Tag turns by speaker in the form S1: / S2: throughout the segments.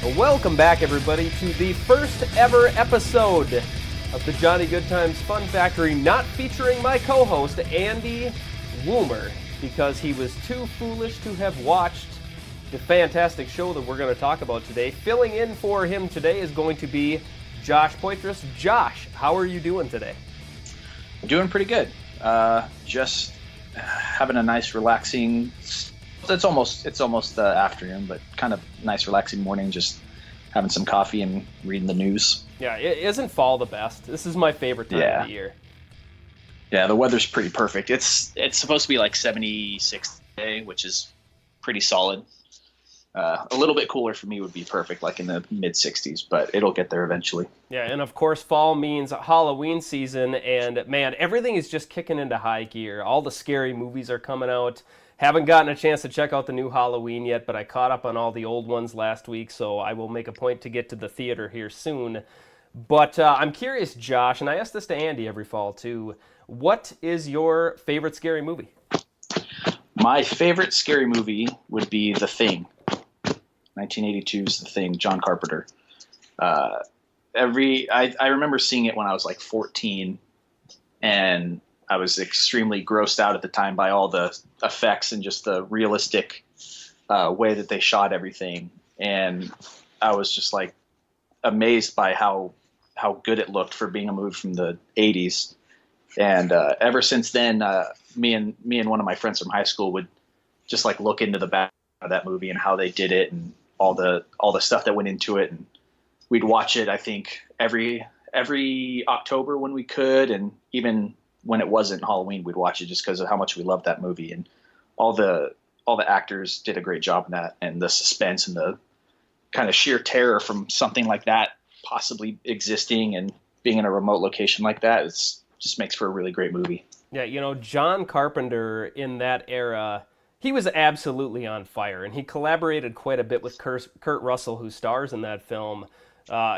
S1: Welcome back, everybody, to the first ever episode of the Johnny Goodtimes Fun Factory, not featuring my co-host, Andy Woomer, because he was too foolish to have watched the fantastic show that we're going to talk about today. Filling in for him today is going to be Josh Poytress. Josh, how are you doing today?
S2: Doing pretty good. Just having a nice, relaxing. It's almost afternoon, but kind of nice, relaxing morning. Just having some coffee and reading the news.
S1: Yeah, isn't fall the best? This is my favorite time of the year.
S2: Yeah, the weather's pretty perfect. It's supposed to be like 76 today, which is pretty solid. A little bit cooler for me would be perfect, like in the mid-60s, but it'll get there eventually.
S1: Yeah, and of course, fall means Halloween season, and man, everything is just kicking into high gear. All the scary movies are coming out. Haven't gotten a chance to check out the new Halloween yet, but I caught up on all the old ones last week, so I will make a point to get to the theater here soon. But I'm curious, Josh, and I ask this to Andy every fall too, what is your favorite scary movie?
S2: My favorite scary movie would be The Thing. 1982's The Thing, John Carpenter. I remember seeing it when I was like 14, and I was extremely grossed out at the time by all the effects and just the realistic way that they shot everything. And I was just like amazed by how good it looked for being a movie from the 80s. And ever since then, me and one of my friends from high school would just like look into the back of that movie and how they did it and all the stuff that went into it. And we'd watch it, I think, every October when we could, and even when it wasn't Halloween, we'd watch it just because of how much we loved that movie. And all the actors did a great job in that, and the suspense and the kind of sheer terror from something like that possibly existing and being in a remote location like that just makes for a really great movie.
S1: Yeah, John Carpenter in that era, he was absolutely on fire, and he collaborated quite a bit with Kurt Russell, who stars in that film.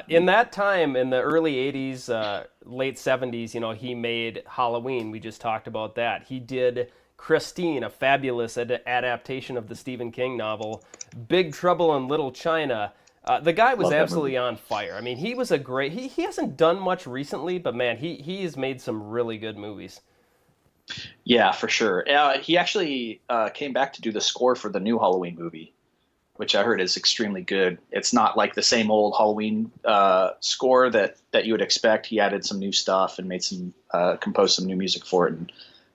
S1: In that time, in the early 80s, late 70s, he made Halloween. We just talked about that. He did Christine, a fabulous adaptation of the Stephen King novel. Big Trouble in Little China. The guy was absolutely on fire. I mean, he was a great... He hasn't done much recently, but man, he has made some really good movies.
S2: Yeah, for sure. He actually came back to do the score for the new Halloween movie, which I heard is extremely good. It's not like the same old Halloween score that you would expect. He added some new stuff and composed some new music for it. And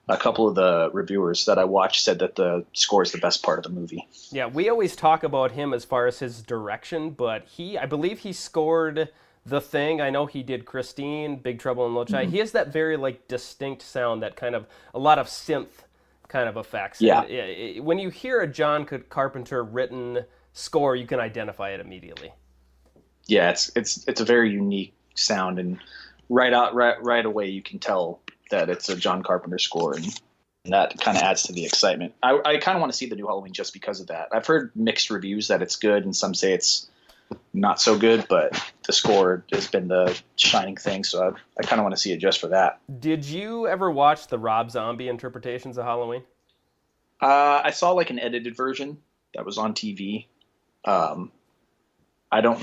S2: a couple of the reviewers that I watched said that the score is the best part of the movie.
S1: Yeah, we always talk about him as far as his direction, but I believe he scored The Thing. I know he did Christine, Big Trouble in Little China. Mm-hmm. He has that very distinct sound, that kind of a lot of synth kind of effects.
S2: Yeah.
S1: When you hear a John Carpenter written score, you can identify it immediately.
S2: Yeah, it's a very unique sound, and right away you can tell that it's a John Carpenter score, and that kind of adds to the excitement. I kind of want to see the new Halloween just because of that. I've heard mixed reviews that it's good, and some say it's not so good, but the score has been the shining thing, so I kind of want to see it just for that.
S1: Did you ever watch the Rob Zombie interpretations of Halloween?
S2: I saw like an edited version that was on TV. I don't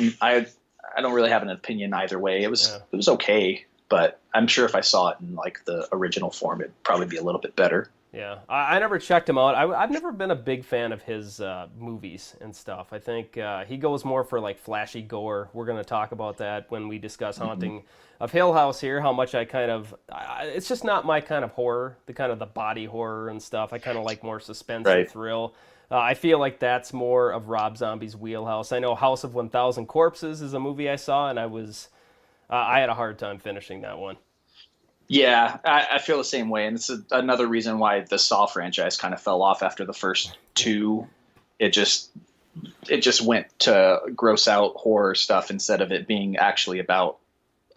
S2: really have an opinion either way. It was okay, but I'm sure if I saw it in like the original form, it'd probably be a little bit better.
S1: Yeah, I never checked him out. I've never been a big fan of his movies and stuff. I think he goes more for like flashy gore. We're going to talk about that when we discuss Haunting of Hill House here, how much it's just not my kind of horror, the kind of the body horror and stuff. I kind of like more suspense and thrill. I feel like that's more of Rob Zombie's wheelhouse. I know House of 1,000 Corpses is a movie I saw, and I had a hard time finishing that one.
S2: Yeah, I feel the same way, and it's another reason why the Saw franchise kind of fell off after the first two. It just went to gross out horror stuff instead of it being actually about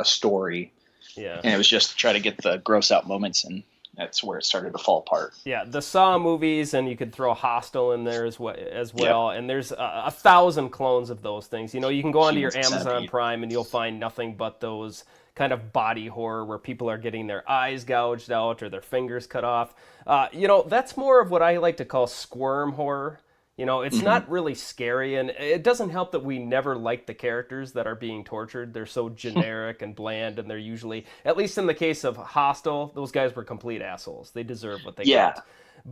S2: a story.
S1: Yeah,
S2: and it was just to try to get the gross out moments, and that's where it started to fall apart.
S1: Yeah, the Saw movies, and you could throw Hostel in there as well. And there's 1,000 clones of those things. You can go onto your Amazon Prime, and you'll find nothing but those kind of body horror where people are getting their eyes gouged out or their fingers cut off. That's more of what I like to call squirm horror. It's not really scary, and it doesn't help that we never like the characters that are being tortured. They're so generic and bland, and they're usually, at least in the case of Hostel, those guys were complete assholes. They deserve what they
S2: Yeah.
S1: got.
S2: Yeah,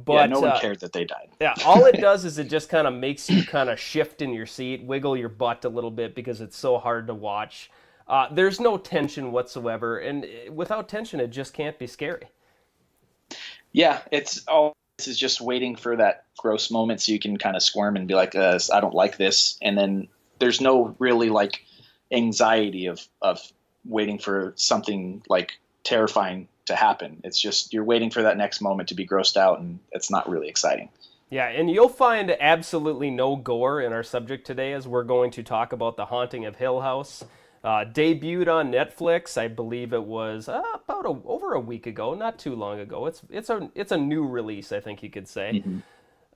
S1: But
S2: no one cared that they died.
S1: yeah, all it does is it just kind of makes you kind of shift in your seat, wiggle your butt a little bit because it's so hard to watch. There's no tension whatsoever, and without tension, it just can't be scary.
S2: Yeah, this is just waiting for that gross moment so you can kind of squirm and be like, I don't like this. And then there's no really like anxiety of waiting for something like terrifying to happen. It's just you're waiting for that next moment to be grossed out, and it's not really exciting.
S1: Yeah, and you'll find absolutely no gore in our subject today, as we're going to talk about The Haunting of Hill House. Debuted on Netflix, I believe it was over a week ago, not too long ago. It's a new release, I think you could say.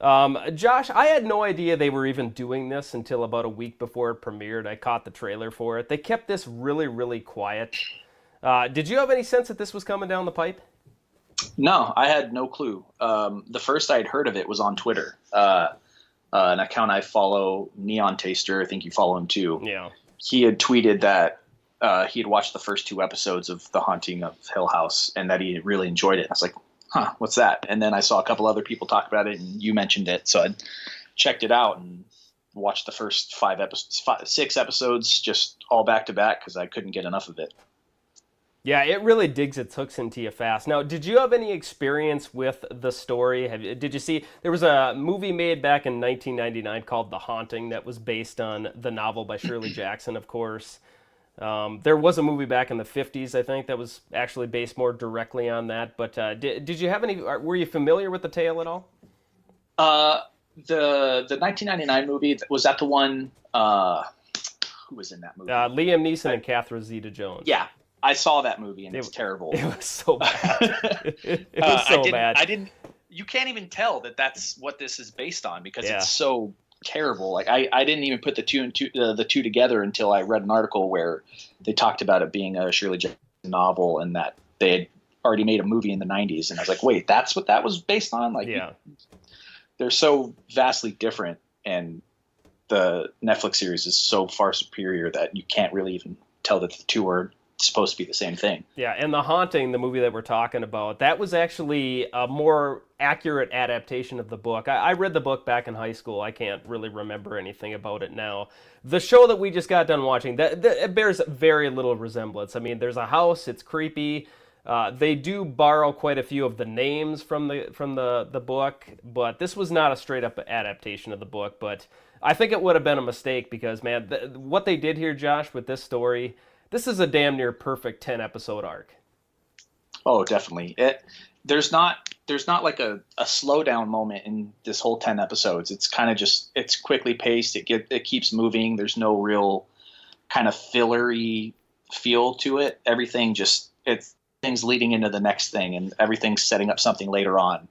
S1: Josh, I had no idea they were even doing this until about a week before it premiered. I caught the trailer for it. They kept this really, really quiet. Did you have any sense that this was coming down the pipe?
S2: No, I had no clue. The first I'd heard of it was on Twitter. An account I follow, Neon Taster, I think you follow him too.
S1: Yeah.
S2: He had tweeted that he had watched the first 2 episodes of The Haunting of Hill House and that he really enjoyed it. I was like, what's that? And then I saw a couple other people talk about it, and you mentioned it. So I checked it out and watched the first 6 episodes just all back to back because I couldn't get enough of it.
S1: Yeah, it really digs its hooks into you fast. Now, did you have any experience with the story? Did you see, there was a movie made back in 1999 called The Haunting that was based on the novel by Shirley Jackson, of course. There was a movie back in the 50s, I think, that was actually based more directly on that. But did you have any, were you familiar with the tale at all?
S2: The 1999 movie, was that the one, who was in that movie?
S1: Liam Neeson and Catherine Zeta-Jones.
S2: Yeah. I saw that movie, and it's terrible.
S1: It was so bad. It was so bad.
S2: You can't even tell that that's what this is based on because it's so terrible. Like I didn't even put the two together until I read an article where they talked about it being a Shirley Jackson novel and that they had already made a movie in the 90s. And I was like, wait, that's what that was based on? Like,
S1: yeah.
S2: They're so vastly different, and the Netflix series is so far superior that you can't really even tell that the two are supposed to be the same thing.
S1: Yeah, and The Haunting, the movie that we're talking about, that was actually a more accurate adaptation of the book. I read the book back in high school. I can't really remember anything about it now. The show that we just got done watching, it bears very little resemblance. I mean, there's a house, it's creepy. They do borrow quite a few of the names from the book, but this was not a straight up adaptation of the book. But I think it would have been a mistake because, man, what they did here, Josh, with this story, this is a damn near perfect 10-episode arc.
S2: Oh, definitely. There's not like a slowdown moment in this whole 10 episodes. It's kind of just, it's quickly paced. It keeps moving. There's no real kind of fillery feel to it. Everything's leading into the next thing, and everything's setting up something later on.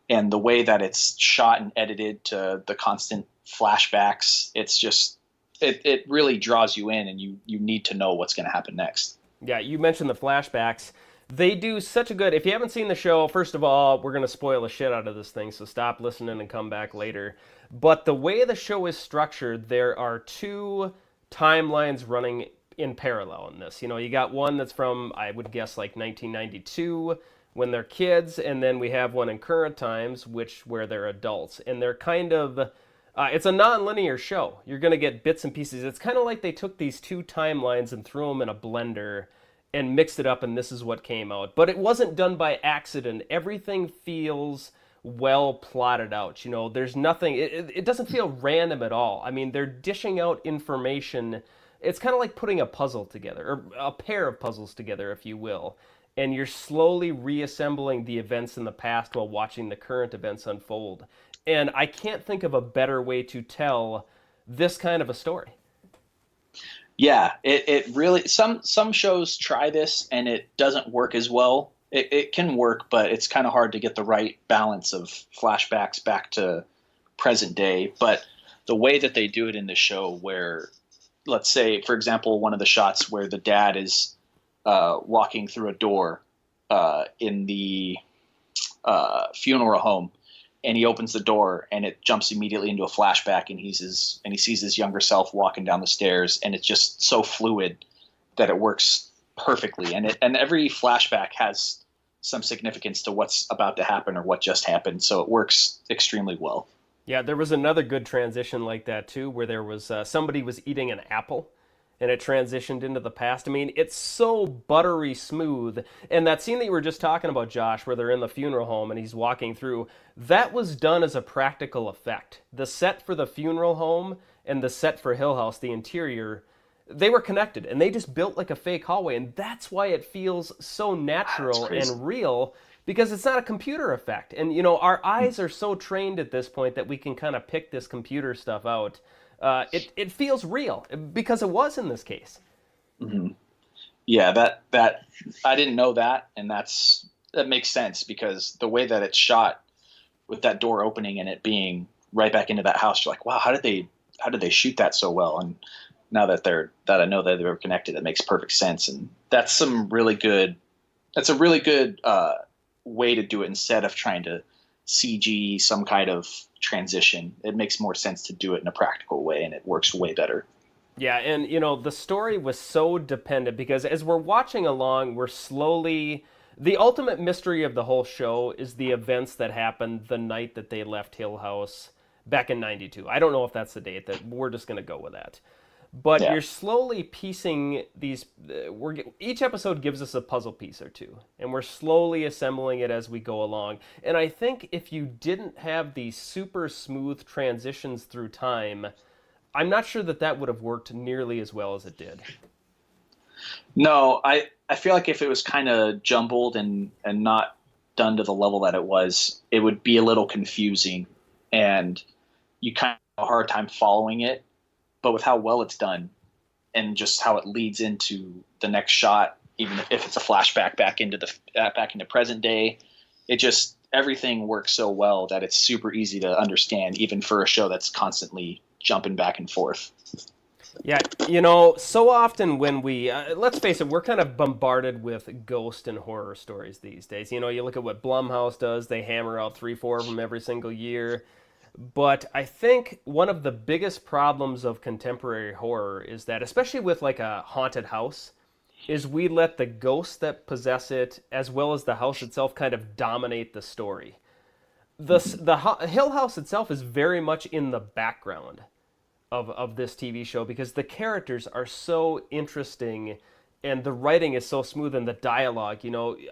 S2: And the way that it's shot and edited to the constant flashbacks, it's just, it really draws you in, and you need to know what's going to happen next.
S1: Yeah, you mentioned the flashbacks. They do such a good... If you haven't seen the show, first of all, we're going to spoil the shit out of this thing, so stop listening and come back later. But the way the show is structured, there are 2 timelines running in parallel in this. You got one that's from, I would guess, like 1992, when they're kids, and then we have one in current times, where they're adults. And they're kind of... it's a non-linear show. You're going to get bits and pieces. It's kind of like they took these 2 timelines and threw them in a blender and mixed it up, and this is what came out. But it wasn't done by accident. Everything feels well plotted out. There's nothing... It doesn't feel random at all. I mean, they're dishing out information. It's kind of like putting a puzzle together, or a pair of puzzles together, if you will. And you're slowly reassembling the events in the past while watching the current events unfold. And I can't think of a better way to tell this kind of a story.
S2: Yeah, it really, some shows try this and it doesn't work as well. It can work, but it's kind of hard to get the right balance of flashbacks back to present day. But the way that they do it in the show, where, let's say, for example, one of the shots where the dad is walking through a door in the funeral home, and he opens the door and it jumps immediately into a flashback, and he sees his younger self walking down the stairs, and it's just so fluid that it works perfectly. And every flashback has some significance to what's about to happen or what just happened, so it works extremely well.
S1: Yeah, there was another good transition like that too, where there was somebody was eating an apple, and it transitioned into the past. I mean, it's so buttery smooth. And that scene that you were just talking about, Josh, where they're in the funeral home and he's walking through, that was done as a practical effect. The set for the funeral home and the set for Hill House, the interior, they were connected, and they just built like a fake hallway, and that's why it feels so natural and real, because it's not a computer effect. And our eyes are so trained at this point that we can kind of pick this computer stuff out. It feels real because it was in this case.
S2: Mm-hmm. Yeah, that I didn't know that, and that makes sense, because the way that it's shot with that door opening and it being right back into that house, you're like, wow, how did they shoot that so well? And now that I know that they were connected, it makes perfect sense. And that's a really good way to do it, instead of trying to CG some kind of transition. It makes more sense to do it in a practical way, and it works way better.
S1: Yeah, and the story was so dependent, because as we're watching along, we're slowly, the ultimate mystery of the whole show is the events that happened the night that they left Hill House back in '92. I don't know if that's the date, that we're just going to go with that. But
S2: Yeah.
S1: you're slowly piecing these. Each episode gives us a puzzle piece or two, and we're slowly assembling it as we go along. And I think if you didn't have these super smooth transitions through time, I'm not sure that would have worked nearly as well as it did.
S2: No, I feel like if it was kind of jumbled and not done to the level that it was, it would be a little confusing, and you kind of have a hard time following it. But with how well it's done, and just how it leads into the next shot, even if it's a flashback back into present day, everything works so well that it's super easy to understand, even for a show that's constantly jumping back and forth.
S1: Yeah, so often when we, let's face it, we're kind of bombarded with ghost and horror stories these days. You look at what Blumhouse does, they hammer out 3-4 of them every single year. But I think one of the biggest problems of contemporary horror is that, especially with like a haunted house, is we let the ghosts that possess it, as well as the house itself, kind of dominate the story. The Hill House itself is very much in the background of this TV show, because the characters are so interesting and the writing is so smooth, and the dialogue,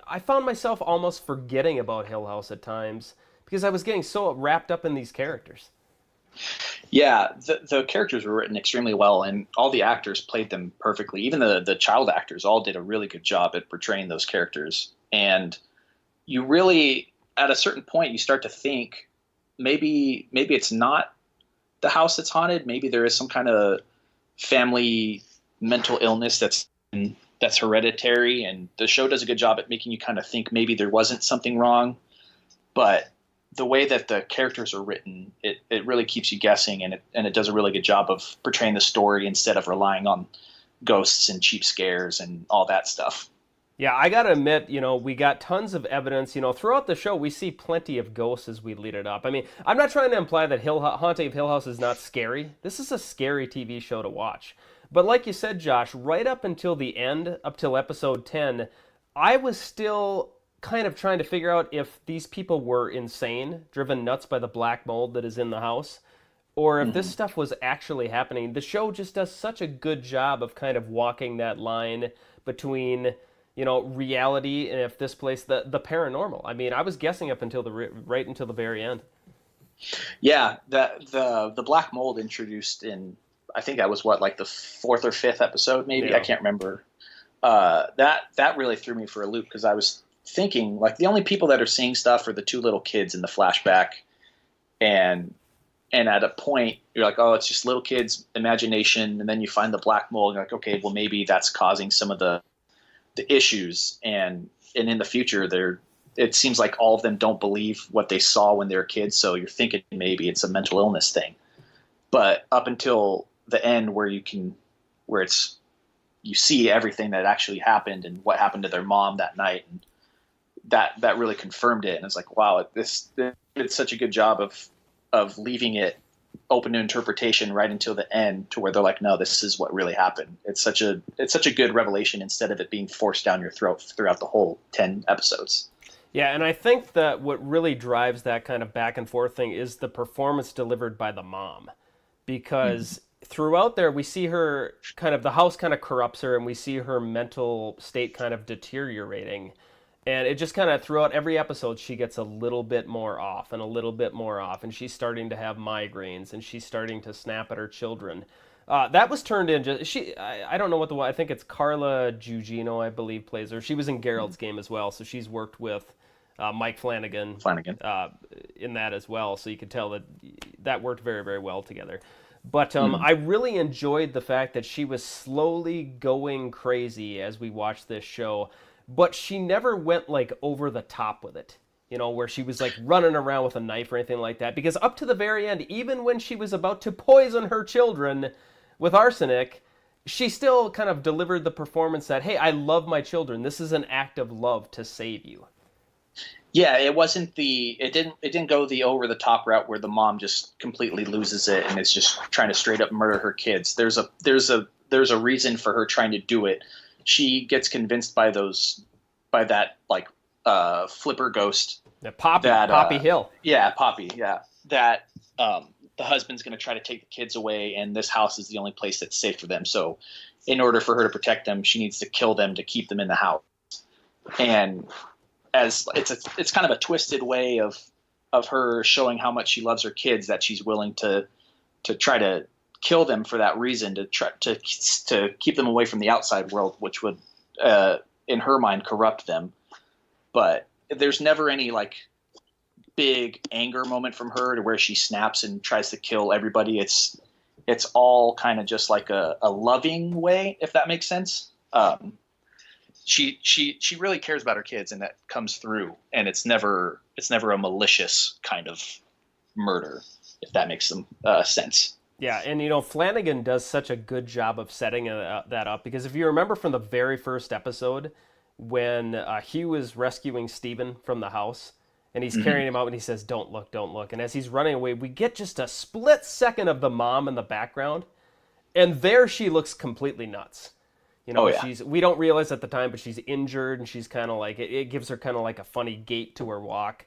S1: I found myself almost forgetting about Hill House at times, because I was getting so wrapped up in these characters.
S2: Yeah, the characters were written extremely well, and all the actors played them perfectly. Even the child actors all did a really good job at portraying those characters. And you really, at a certain point, you start to think maybe it's not the house that's haunted. Maybe there is some kind of family mental illness that's hereditary, and the show does a good job at making you kind of think maybe there wasn't something wrong. But the way that the characters are written, it really keeps you guessing, and it does a really good job of portraying the story instead of relying on ghosts and cheap scares and all that stuff.
S1: Yeah, I gotta admit, we got tons of evidence. Throughout the show, we see plenty of ghosts as we lead it up. I mean, I'm not trying to imply that Haunting of Hill House is not scary. This is a scary TV show to watch. But like you said, Josh, right up until the end, up till episode 10, I was still kind of trying to figure out if these people were insane, driven nuts by the black mold that is in the house, or if this stuff was actually happening. The show just does such a good job of kind of walking that line between, reality, and if this place, the paranormal. I mean, I was guessing up until right until the very end.
S2: Yeah, the black mold introduced in, I think that was like the 4th or 5th episode, maybe.
S1: Yeah.
S2: I can't remember. That really threw me for a loop, because I was thinking, like, the only people that are seeing stuff are the 2 little kids in the flashback, and at a point you're like, oh, it's just little kids' imagination, and then you find the black mold, and you're like, okay, well, maybe that's causing some of the issues, and in the future it seems like all of them don't believe what they saw when they were kids, so you're thinking maybe it's a mental illness thing. But up until the end, where you see everything that actually happened and what happened to their mom that night, and that really confirmed it. And it's like, wow, this did such a good job of leaving it open to interpretation right until the end, to where they're like, no, this is what really happened. It's such a good revelation instead of it being forced down your throat throughout the whole 10 episodes.
S1: Yeah, and I think that what really drives that kind of back and forth thing is the performance delivered by the mom. Because throughout there, we see her kind of, the house kind of corrupts her, and we see her mental state kind of deteriorating. And it just kind of, throughout every episode, she gets a little bit more off and a little bit more off. And she's starting to have migraines, and she's starting to snap at her children. That was turned into, I don't know what I think it's Carla Gugino, I believe, plays her. She was in Geralt's Game as well, so she's worked with Mike Flanagan, in that as well. So you could tell that worked very, very well together. But I really enjoyed the fact that she was slowly going crazy as we watched this show, but she never went like over the top with it, where she was like running around with a knife or anything like that. Because up to the very end, even when she was about to poison her children with arsenic, she still kind of delivered the performance that, hey, I love my children. This is an act of love to save you.
S2: Yeah, it didn't go the over the top route where the mom just completely loses it and is just trying to straight up murder her kids. There's a reason for her trying to do it. She gets convinced by that like flipper ghost.
S1: Yeah, Poppy Hill.
S2: Yeah, Poppy. Yeah, that the husband's going to try to take the kids away, and this house is the only place that's safe for them. So, in order for her to protect them, she needs to kill them to keep them in the house. And as it's kind of a twisted way of her showing how much she loves her kids, that she's willing to try to kill them for that reason, to try to keep them away from the outside world, which would in her mind corrupt them. But there's never any like big anger moment from her to where she snaps and tries to kill everybody. It's all kind of just like a loving way, if that makes sense. She really cares about her kids, and that comes through, and it's never a malicious kind of murder, if that makes some sense.
S1: Yeah, and Flanagan does such a good job of setting that up, because if you remember from the very first episode when he was rescuing Stephen from the house, and he's carrying him out, and he says, don't look, and as he's running away, we get just a split second of the mom in the background, and there she looks completely nuts. We don't realize at the time, but she's injured, and she's kind of like, it gives her kind of like a funny gait to her walk.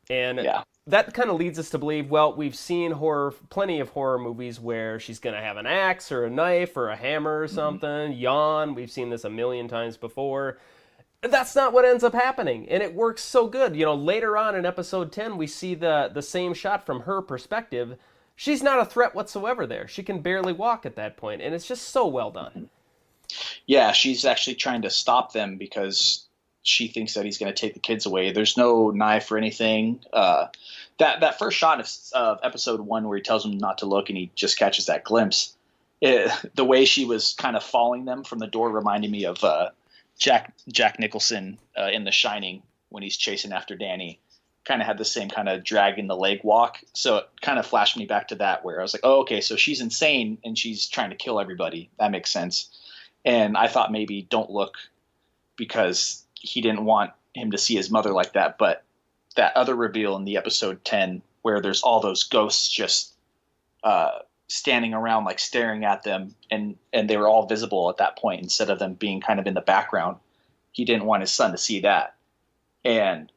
S1: And that kind of leads us to believe, well, we've seen plenty of horror movies where she's going to have an axe or a knife or a hammer or something. Yawn. We've seen this a million times before. That's not what ends up happening. And it works so good. Later on in episode 10, we see the same shot from her perspective. She's not a threat whatsoever there. She can barely walk at that point, and it's just so well done.
S2: Yeah, she's actually trying to stop them because she thinks that he's going to take the kids away. There's no knife or anything. That first shot of episode 1 where he tells them not to look and he just catches that glimpse, the way she was kind of following them from the door reminded me of Jack Nicholson in The Shining when he's chasing after Danny. Kind of had the same kind of drag in the leg walk. So it kind of flashed me back to that, where I was like, oh, okay, so she's insane and she's trying to kill everybody. That makes sense. And I thought maybe don't look because he didn't want him to see his mother like that. But that other reveal in the episode 10 where there's all those ghosts just standing around like staring at them, and they were all visible at that point instead of them being kind of in the background. He didn't want his son to see that. And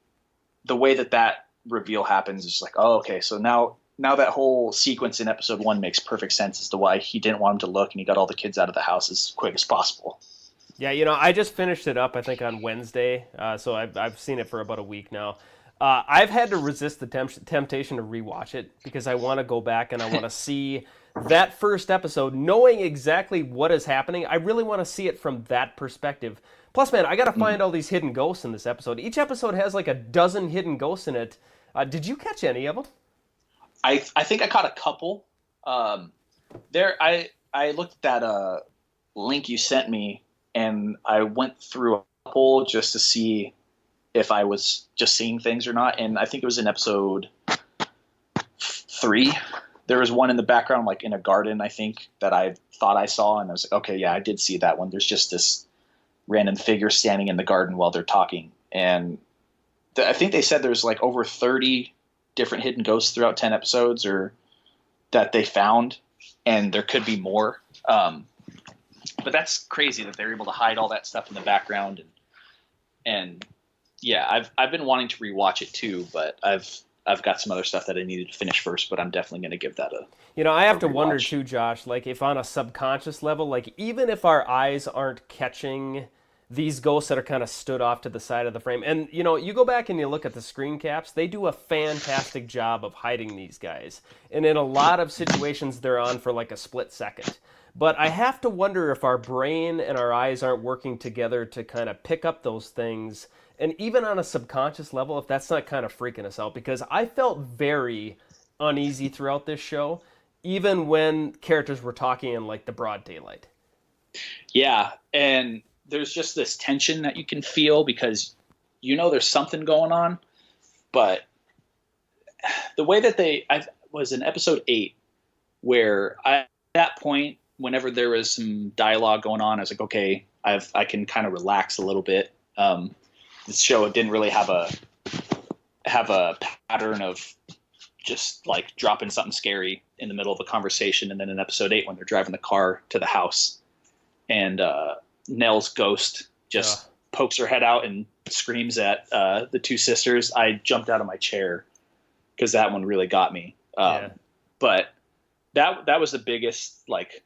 S2: the way that reveal happens is like, oh, okay, so now that whole sequence in episode 1 makes perfect sense as to why he didn't want him to look, and he got all the kids out of the house as quick as possible.
S1: Yeah, I just finished it up, I think, on Wednesday, so I've seen it for about a week now. I've had to resist the temptation to rewatch it because I want to go back and I want to see that first episode, knowing exactly what is happening. I really want to see it from that perspective. Plus, man, I got to find all these hidden ghosts in this episode. Each episode has like a dozen hidden ghosts in it. Did you catch any of them?
S2: I think I caught a couple. I looked at that link you sent me, and I went through a couple just to see if I was just seeing things or not. And I think it was in episode 3. There was one in the background, like in a garden, I think, that I thought I saw. And I was like, okay, yeah, I did see that one. There's just this random figure standing in the garden while they're talking. And I think they said there's like over 30 different hidden ghosts throughout 10 episodes, or that they found, and there could be more. But that's crazy that they're able to hide all that stuff in the background. And yeah, I've been wanting to rewatch it too, but I've got some other stuff that I needed to finish first, but I'm definitely going to give that a
S1: I have to
S2: rewatch.
S1: wonder too, Josh, like if on a subconscious level, like even if our eyes aren't catching these ghosts that are kind of stood off to the side of the frame, and you go back and you look at the screen caps, they do a fantastic job of hiding these guys. And in a lot of situations, they're on for like a split second. But I have to wonder if our brain and our eyes aren't working together to kind of pick up those things. And even on a subconscious level, if that's not kind of freaking us out, because I felt very uneasy throughout this show, even when characters were talking in like the broad daylight.
S2: Yeah, and there's just this tension that you can feel because there's something going on, but the way that I was in episode 8, where at that point, whenever there was some dialogue going on, I was like, okay, I can kind of relax a little bit. This show didn't really have a pattern of just like dropping something scary in the middle of a conversation. And then in episode 8, when they're driving the car to the house and Nell's ghost just pokes her head out and screams at the two sisters, I jumped out of my chair because that one really got me. But that was the biggest like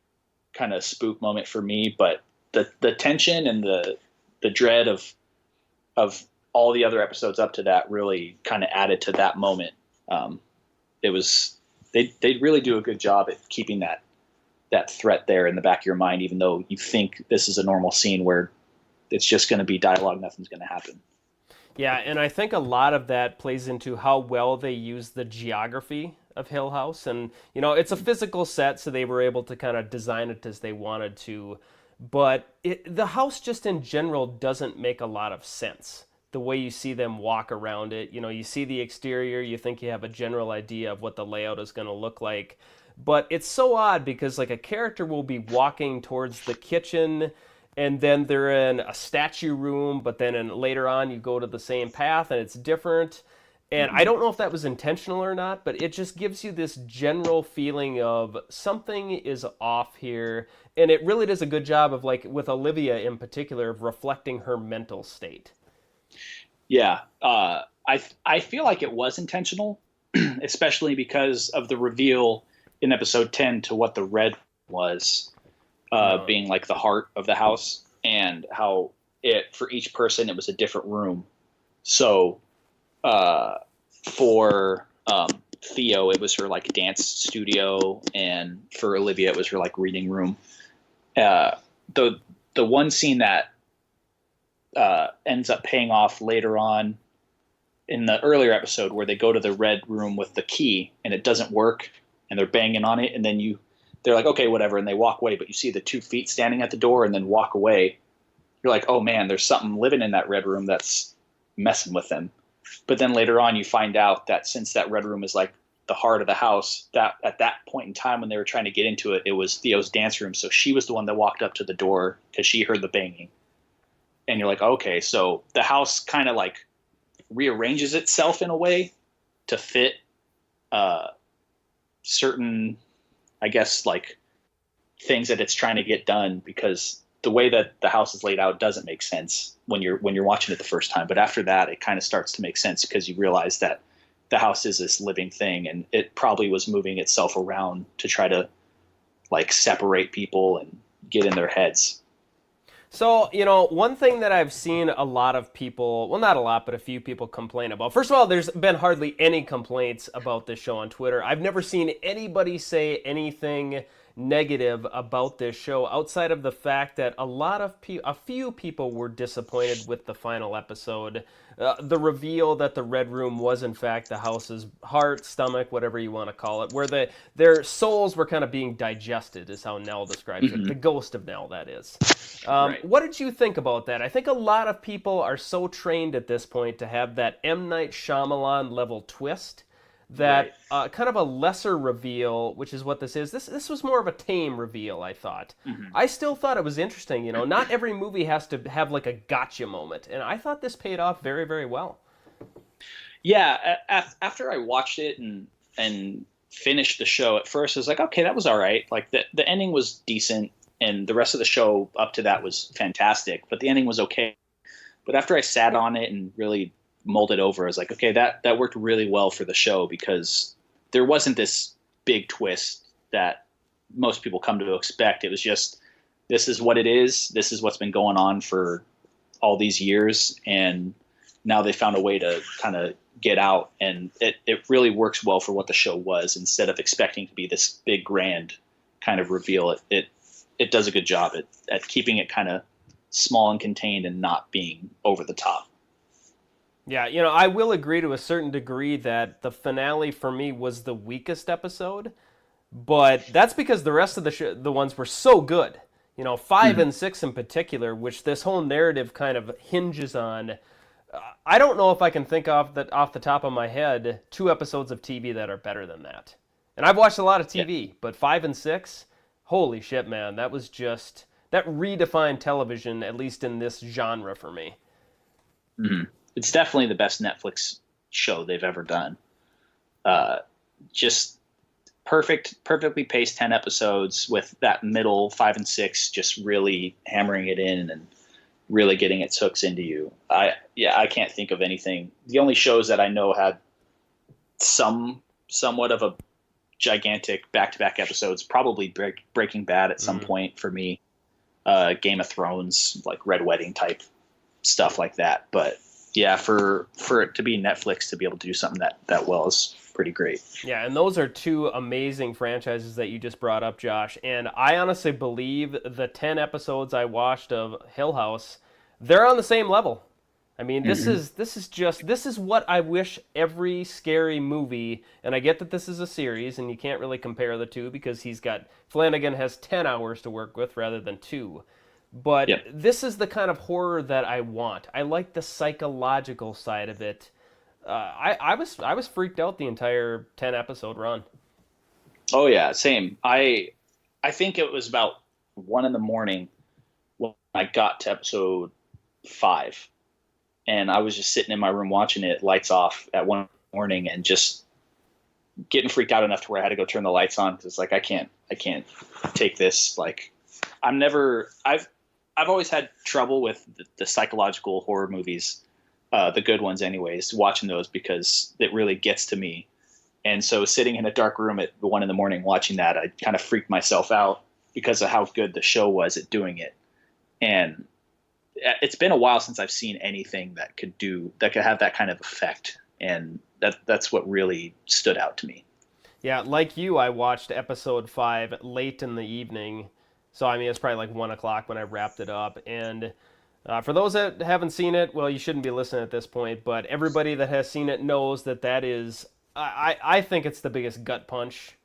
S2: kind of spook moment for me. But the tension and the dread of all the other episodes up to that really kind of added to that moment. It was they really do a good job at keeping that threat there in the back of your mind, even though you think this is a normal scene where it's just going to be dialogue, nothing's going to happen.
S1: Yeah, and I think a lot of that plays into how well they use the geography of Hill House. And, it's a physical set, so they were able to kind of design it as they wanted to. But the house just in general doesn't make a lot of sense. The way you see them walk around it, you see the exterior, you think you have a general idea of what the layout is going to look like. But it's so odd because like a character will be walking towards the kitchen and then they're in a statue room, but then later on you go to the same path and it's different. And I don't know if that was intentional or not, but it just gives you this general feeling of something is off here. And it really does a good job of, like, with Olivia in particular, of reflecting her mental state.
S2: Yeah. I feel like it was intentional, especially because of the reveal in episode 10 to what the red was, being like the heart of the house, and how for each person it was a different room. So for Theo, it was her like dance studio, and for Olivia, it was her like reading room. The one scene that ends up paying off later on in the earlier episode, where they go to the red room with the key and it doesn't work, and they're banging on it, and then they're like, okay, whatever, and they walk away, but you see the 2 feet standing at the door and then walk away. You're like, oh man, there's something living in that red room that's messing with them. But then later on, you find out that since that red room is like the heart of the house, that at that point in time when they were trying to get into it, it was Theo's dance room. So she was the one that walked up to the door because she heard the banging. And you're like, okay, so the house kind of like rearranges itself in a way to fit certain, I guess, like things that it's trying to get done, because the way that the house is laid out doesn't make sense when you're watching it the first time. But after that, it kind of starts to make sense because you realize that the house is this living thing, and it probably was moving itself around to try to like separate people and get in their heads.
S1: So, one thing that I've seen a lot of people, well, not a lot, but a few people complain about. First of all, there's been hardly any complaints about this show on Twitter. I've never seen anybody say anything negative about this show outside of the fact that a few people were disappointed with the final episode. The reveal that the Red Room was in fact the house's heart, stomach, whatever you want to call it, where their souls were kind of being digested, is how Nell describes it. The ghost of Nell, that is.
S2: Right.
S1: What did you think about that? I think a lot of people are so trained at this point to have that M. Night Shyamalan level twist that kind of a lesser reveal, which is what this is. This was more of a tame reveal, I thought. I still thought it was interesting. Not every movie has to have like a gotcha moment, and I thought this paid off very, very well.
S2: Yeah, after I watched it and finished the show, at first I was like, okay, that was all right. Like the ending was decent, and the rest of the show up to that was fantastic, but the ending was okay. But after I sat on it and really mulled it over, I was like, okay, that worked really well for the show because there wasn't this big twist that most people come to expect. It was just, this is what it is. This is what's been going on for all these years, and now they found a way to kind of get out, and it really works well for what the show was. Instead of expecting to be this big grand kind of reveal, it does a good job at keeping it kind of small and contained and not being over the top.
S1: Yeah, I will agree to a certain degree that the finale for me was the weakest episode, but that's because the rest of the ones were so good. 5 and 6 in particular, which this whole narrative kind of hinges on. I don't know if I can think off the top of my head 2 episodes of TV that are better than that. And I've watched a lot of TV, but 5 and 6, holy shit, man, that redefined television, at least in this genre for me.
S2: Mm-hmm. It's definitely the best Netflix show they've ever done. Just perfectly paced 10 episodes with that middle 5 and 6 just really hammering it in and really getting its hooks into you. I can't think of anything. The only shows that I know had somewhat of a gigantic back-to-back episodes, probably Breaking Bad at some point for me, Game of Thrones, like Red Wedding type stuff like that. But yeah, for it to be Netflix to be able to do something that well is pretty great.
S1: Yeah, and those are 2 amazing franchises that you just brought up, Josh. And I honestly believe the 10 episodes I watched of Hill House, they're on the same level. I mean, this is what I wish every scary movie, and I get that this is a series and you can't really compare the 2 because Flanagan has 10 hours to work with rather than 2. But This is the kind of horror that I want. I like the psychological side of it. I was freaked out the entire 10 episode run.
S2: Oh yeah, same. I think it was about 1 a.m. when I got to episode 5, and I was just sitting in my room watching it, lights off at 1 a.m. and just getting freaked out enough to where I had to go turn the lights on because it's like I can't take this. Like I've always had trouble with the psychological horror movies. The good ones anyways, watching those because it really gets to me. And so sitting in a dark room at 1 a.m. watching that, I kind of freaked myself out because of how good the show was at doing it. And it's been a while since I've seen anything that could have that kind of effect. And that's what really stood out to me.
S1: Yeah, like you, I watched episode 5 late in the evening. So, I mean, it's probably like 1 o'clock when I wrapped it up. And for those that haven't seen it, well, you shouldn't be listening at this point, but everybody that has seen it knows that is, I think it's the biggest gut punch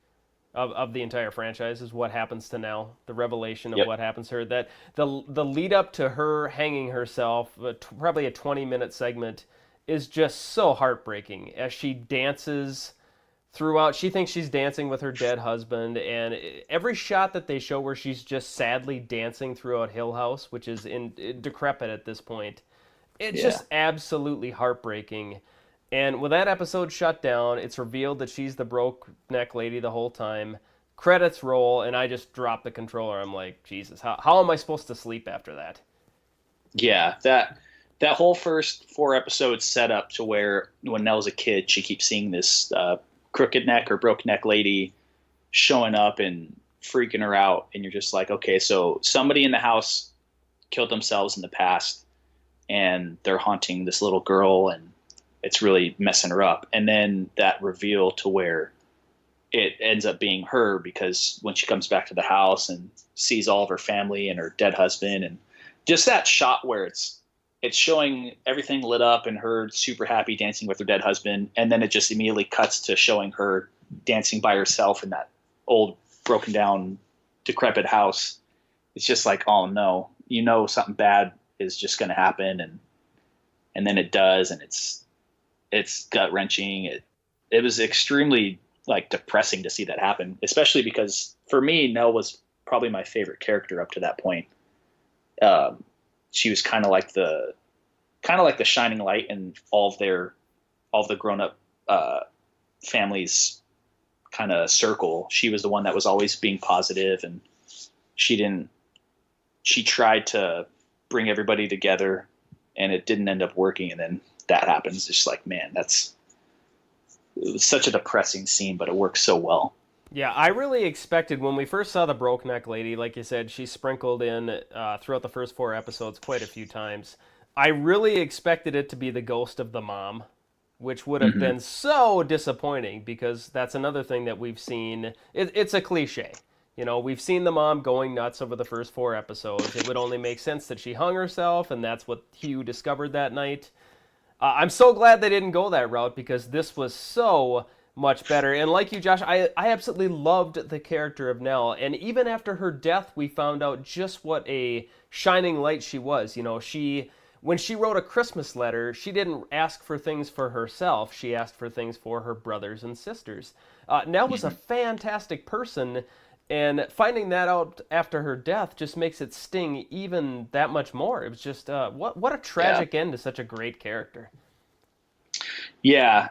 S1: of the entire franchise is what happens to Nell, the revelation of what happens to her. That the lead up to her hanging herself, probably a 20-minute segment, is just so heartbreaking as she dances throughout. She thinks she's dancing with her dead husband, and every shot that they show where she's just sadly dancing throughout Hill House, which is decrepit at this point, it's just absolutely heartbreaking. And when that episode shut down, it's revealed that she's the broke neck lady the whole time. Credits roll, and I just dropped the controller. I'm like, Jesus, how am I supposed to sleep after that?
S2: Yeah, that whole first 4 episodes set up to where when Nell's a kid, she keeps seeing this crooked neck or broke neck lady showing up and freaking her out, and you're just like, okay, so somebody in the house killed themselves in the past and they're haunting this little girl and it's really messing her up. And then that reveal to where it ends up being her, because when she comes back to the house and sees all of her family and her dead husband, and just that shot where it's showing everything lit up and her super happy dancing with her dead husband. And then it just immediately cuts to showing her dancing by herself in that old broken down, decrepit house. It's just like, oh no, something bad is just going to happen. And then it does. And it's gut wrenching. It was extremely like depressing to see that happen, especially because for me, Nell was probably my favorite character up to that point. She was kind of like the shining light in all of their all the grown up families kind of circle, she was the one that was always being positive, and she tried to bring everybody together, and it didn't end up working. And then that happens. It's just like, man, it was such a depressing scene, but it works so well.
S1: Yeah, I really expected when we first saw the Broke Neck Lady, like you said, she sprinkled in throughout the first 4 episodes quite a few times. I really expected it to be the ghost of the mom, which would have been so disappointing because that's another thing that we've seen. It's a cliche. We've seen the mom going nuts over the first 4 episodes. It would only make sense that she hung herself, and that's what Hugh discovered that night. I'm so glad they didn't go that route because this was so much better. And like you, Josh, I absolutely loved the character of Nell. And even after her death, we found out just what a shining light she was. When she wrote a Christmas letter, she didn't ask for things for herself. She asked for things for her brothers and sisters. Nell was a fantastic person, and finding that out after her death just makes it sting even that much more. It was just, what a tragic end to such a great character.
S2: Yeah.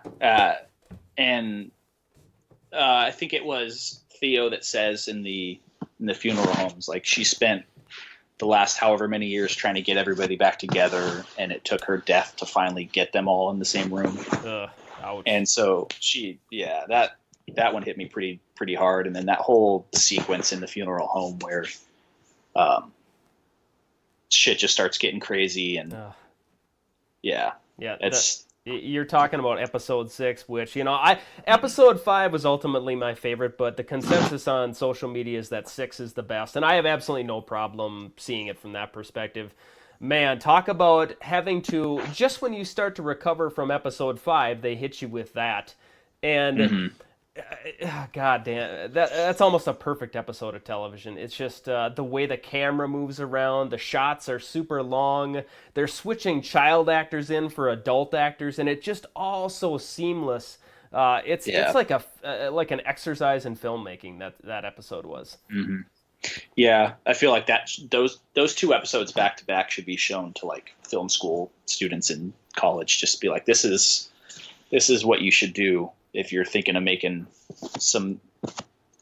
S2: And I think it was Theo that says in the funeral homes, like, she spent the last however many years trying to get everybody back together, and it took her death to finally get them all in the same room.
S1: Ouch.
S2: And so that one hit me pretty hard. And then that whole sequence in the funeral home where shit just starts getting crazy, and
S1: you're talking about episode 6, which, episode 5 was ultimately my favorite, but the consensus on social media is that 6 is the best, and I have absolutely no problem seeing it from that perspective. Man, talk about having to, just when you start to recover from episode 5, they hit you with that. And God damn, that's almost a perfect episode of television. It's just the way the camera moves around, the shots are super long, they're switching child actors in for adult actors, and it just all so seamless. It's like like an exercise in filmmaking that episode was.
S2: Mm-hmm. Yeah, I feel like those 2 episodes back to back should be shown to like film school students in college. Just be like, this is what you should do if you're thinking of making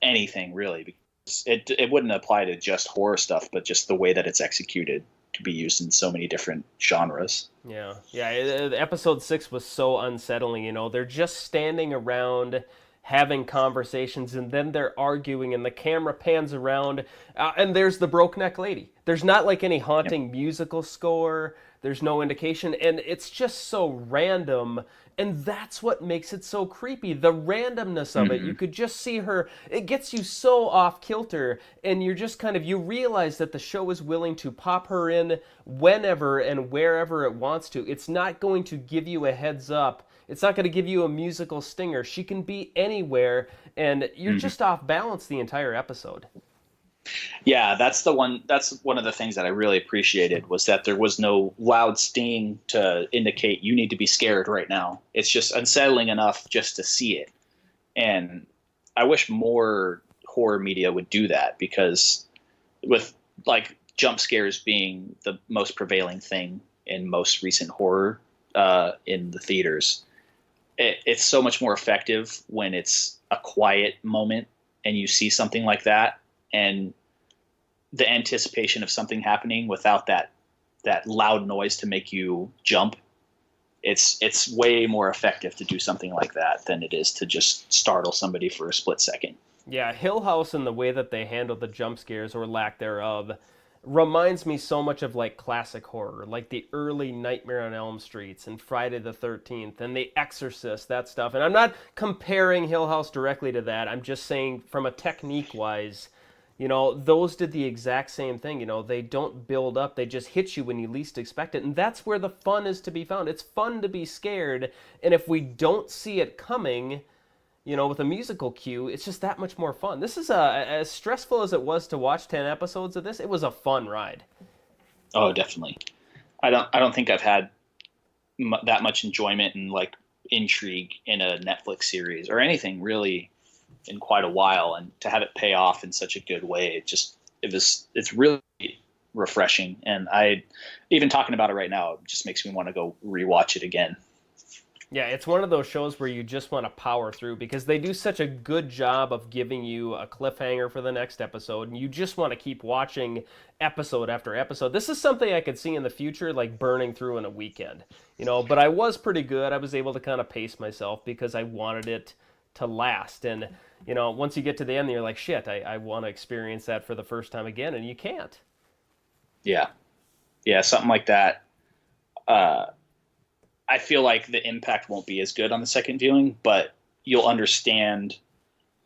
S2: anything really, because it wouldn't apply to just horror stuff, but just the way that it's executed could be used in so many different genres.
S1: Yeah. Episode 6 was so unsettling. They're just standing around having conversations, and then they're arguing, and the camera pans around, and there's the Broke Neck Lady. There's not like any haunting musical score. There's no indication, and it's just so random, and that's what makes it so creepy. The randomness of it. You could just see her. It gets you so off kilter, and you're just you realize that the show is willing to pop her in whenever and wherever it wants to. It's not going to give you a heads up. It's not going to give you a musical stinger. She can be anywhere, and you're just off balance the entire episode.
S2: Yeah, that's one of the things that I really appreciated, was that there was no loud sting to indicate you need to be scared right now. It's just unsettling enough just to see it. And I wish more horror media would do that, because with like jump scares being the most prevailing thing in most recent horror in the theaters, it's so much more effective when it's a quiet moment and you see something like that, and the anticipation of something happening without that loud noise to make you jump. It's way more effective to do something like that than it is to just startle somebody for a split second.
S1: Yeah, Hill House and the way that they handle the jump scares or lack thereof reminds me so much of like classic horror, like the early Nightmare on Elm Streets and Friday the 13th and The Exorcist, that stuff. And I'm not comparing Hill House directly to that. I'm just saying from a technique-wise, those did the exact same thing. They don't build up. They just hit you when you least expect it. And that's where the fun is to be found. It's fun to be scared. And if we don't see it coming, with a musical cue, it's just that much more fun. This is as stressful as it was to watch 10 episodes of this. It was a fun ride.
S2: Oh, definitely. I don't think I've had that much enjoyment and like intrigue in a Netflix series or anything really in quite a while, and to have it pay off in such a good way, it's really refreshing. And even talking about it right now, it just makes me want to go rewatch it again.
S1: Yeah, it's one of those shows where you just want to power through because they do such a good job of giving you a cliffhanger for the next episode, and you just want to keep watching episode after episode. This is something I could see in the future, like burning through in a weekend, but I was pretty good. I was able to kind of pace myself because I wanted it to last. And, once you get to the end, you're like, shit, I want to experience that for the first time again, and you can't.
S2: Yeah. Yeah, something like that. I feel like the impact won't be as good on the second viewing, but you'll understand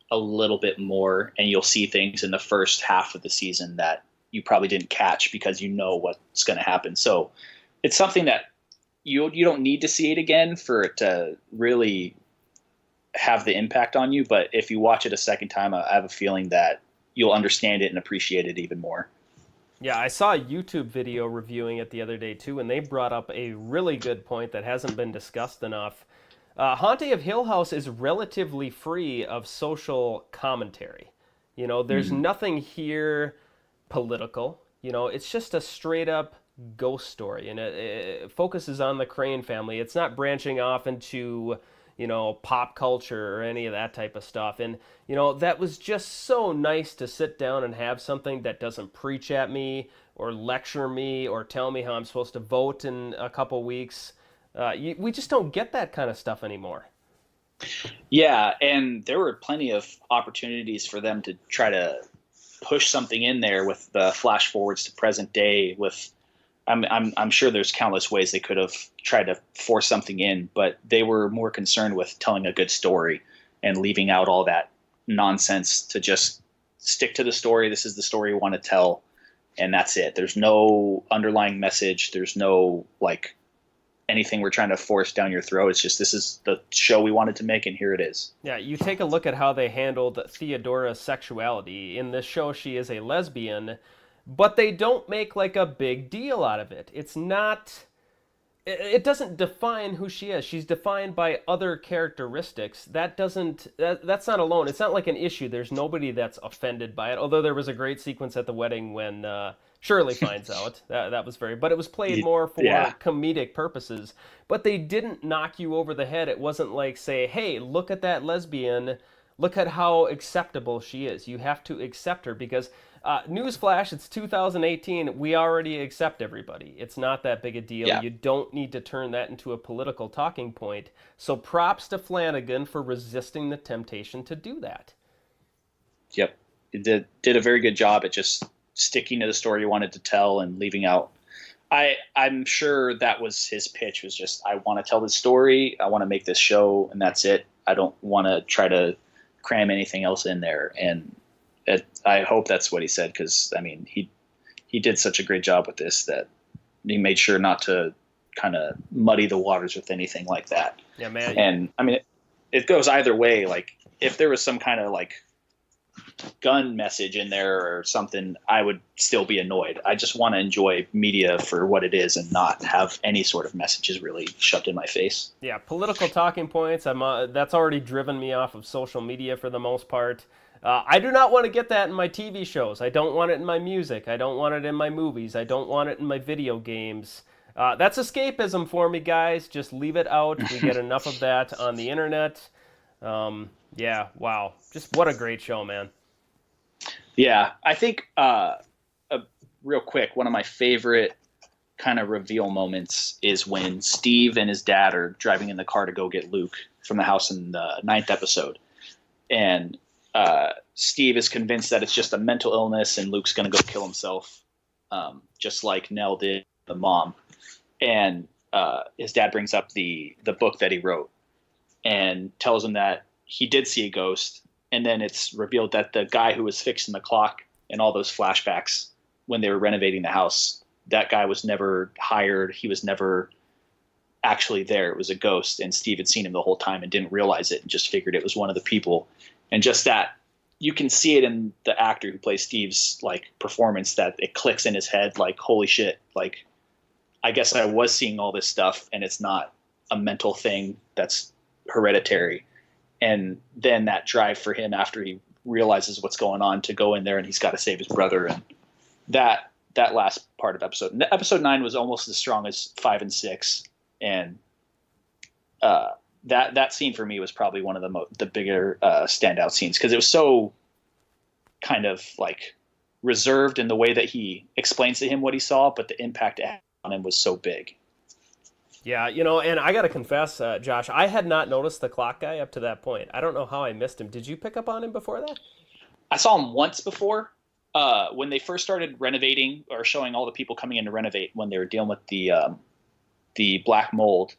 S2: a little bit more, and you'll see things in the first half of the season that you probably didn't catch because you know what's going to happen. So it's something that you don't need to see it again for it to really have the impact on you. But if you watch it a second time, I have a feeling that you'll understand it and appreciate it even more.
S1: Yeah, I saw a YouTube video reviewing it the other day too, and they brought up a really good point that hasn't been discussed enough. Haunting of Hill House is relatively free of social commentary. There's nothing here political. It's just a straight up ghost story, and it focuses on the Crane family. It's not branching off into pop culture or any of that type of stuff. And, that was just so nice to sit down and have something that doesn't preach at me or lecture me or tell me how I'm supposed to vote in a couple weeks. We just don't get that kind of stuff anymore.
S2: Yeah, and there were plenty of opportunities for them to try to push something in there with the flash forwards to present day with I'm sure there's countless ways they could have tried to force something in, but they were more concerned with telling a good story and leaving out all that nonsense to just stick to the story. This is the story you want to tell, and that's it. There's no underlying message. There's no anything we're trying to force down your throat. It's just, this is the show we wanted to make, and here it is.
S1: Yeah, you take a look at how they handled Theodora's sexuality. In this show, she is a lesbian, but they don't make a big deal out of it. It's not, it doesn't define who she is. She's defined by other characteristics. That's not alone. It's not like an issue. There's nobody that's offended by it. Although there was a great sequence at the wedding when Shirley finds out. That was but it was played more for comedic purposes. But they didn't knock you over the head. It wasn't like, say, hey, look at that lesbian. Look at how acceptable she is. You have to accept her because newsflash, it's 2018. We already accept everybody. It's not that big a deal.
S2: Yeah.
S1: You don't need to turn that into a political talking point. So props to Flanagan for resisting the temptation to do that.
S2: Yep. It did a very good job at just sticking to the story you wanted to tell and leaving out. I'm sure that was his pitch, was just, I want to tell this story. I want to make this show, and that's it. I don't want to try to cram anything else in there. And I hope that's what he said, because he did such a great job with this that he made sure not to kind of muddy the waters with anything like that.
S1: Yeah, man.
S2: And it goes either way. If there was some kind of gun message in there or something, I would still be annoyed. I just want to enjoy media for what it is and not have any sort of messages really shoved in my face.
S1: Yeah, political talking points. That's already driven me off of social media for the most part. I do not want to get that in my TV shows. I don't want it in my music. I don't want it in my movies. I don't want it in my video games. That's escapism for me, guys. Just leave it out. We get enough of that on the internet. Yeah, wow. Just what a great show, man.
S2: Yeah, I think real quick, one of my favorite kind of reveal moments is when Steve and his dad are driving in the car to go get Luke from the house in the 9th episode. And Steve is convinced that it's just a mental illness and Luke's going to go kill himself, just like Nell did the mom. And his dad brings up the book that he wrote and tells him that he did see a ghost. And then it's revealed that the guy who was fixing the clock and all those flashbacks when they were renovating the house, that guy was never hired. He was never actually there. It was a ghost. And Steve had seen him the whole time and didn't realize it and just figured it was one of the people. And just that, you can see it in the actor who plays Steve's performance, that it clicks in his head holy shit. I guess I was seeing all this stuff and it's not a mental thing that's hereditary. And then that drive for him after he realizes what's going on to go in there and he's got to save his brother. And that last part of episode 9 was almost as strong as 5 and 6. And that scene for me was probably one of the bigger standout scenes, because it was so kind of like reserved in the way that he explains to him what he saw, but the impact it had on him was so big.
S1: Yeah, and I got to confess, Josh, I had not noticed the clock guy up to that point. I don't know how I missed him. Did you pick up on him before that?
S2: I saw him once before, when they first started renovating, or showing all the people coming in to renovate, when they were dealing with the black mold.